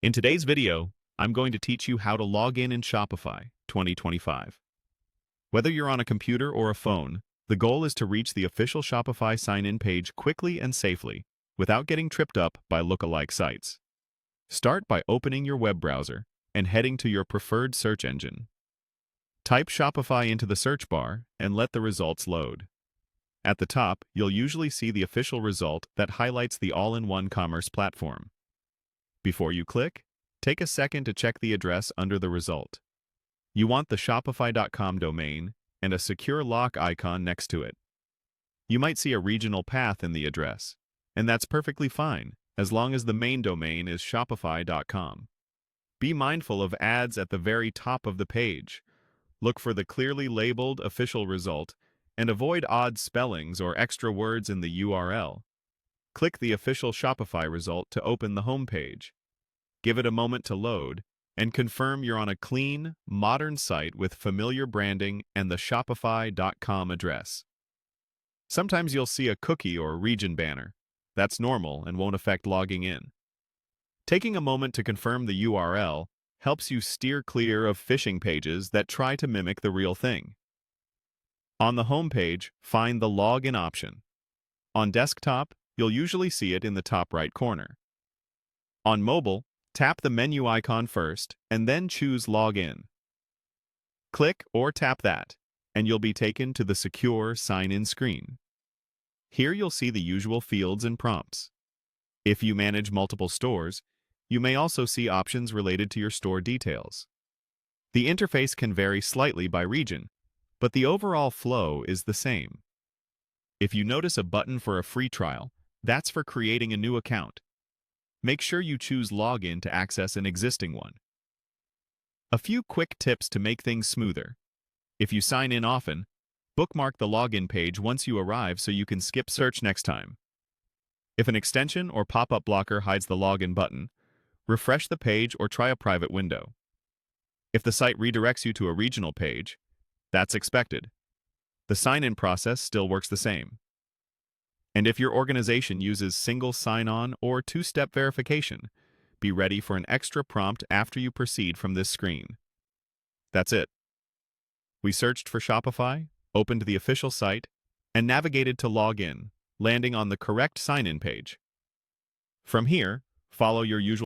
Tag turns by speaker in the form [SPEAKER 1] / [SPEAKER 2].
[SPEAKER 1] In today's video, I'm going to teach you how to log in Shopify 2025. Whether you're on a computer or a phone, the goal is to reach the official Shopify sign-in page quickly and safely without getting tripped up by lookalike sites. Start by opening your web browser and heading to your preferred search engine. Type Shopify into the search bar and let the results load. At the top, you'll usually see the official result that highlights the all-in-one commerce platform. Before you click, take a second to check the address under the result. You want the Shopify.com domain and a secure lock icon next to it. You might see a regional path in the address, and that's perfectly fine as long as the main domain is Shopify.com. Be mindful of ads at the very top of the page. Look for the clearly labeled official result and avoid odd spellings or extra words in the URL. Click the official Shopify result to open the home page. Give it a moment to load, and confirm you're on a clean, modern site with familiar branding and the Shopify.com address. Sometimes you'll see a cookie or region banner. That's normal and won't affect logging in. Taking a moment to confirm the URL helps you steer clear of phishing pages that try to mimic the real thing. On the home page, find the Login option. On desktop, you'll usually see it in the top right corner. On mobile, tap the menu icon first and then choose Login. Click or tap that, and you'll be taken to the secure sign-in screen. Here you'll see the usual fields and prompts. If you manage multiple stores, you may also see options related to your store details. The interface can vary slightly by region, but the overall flow is the same. If you notice a button for a free trial, that's for creating a new account. Make sure you choose Login to access an existing one. A few quick tips to make things smoother. If you sign in often, bookmark the login page once you arrive so you can skip search next time. If an extension or pop-up blocker hides the login button, refresh the page or try a private window. If the site redirects you to a regional page, that's expected. The sign-in process still works the same. And if your organization uses single sign-on or two-step verification, be ready for an extra prompt after you proceed from this screen. That's it. We searched for Shopify, opened the official site, and navigated to log in, landing on the correct sign-in page. From here, follow your usual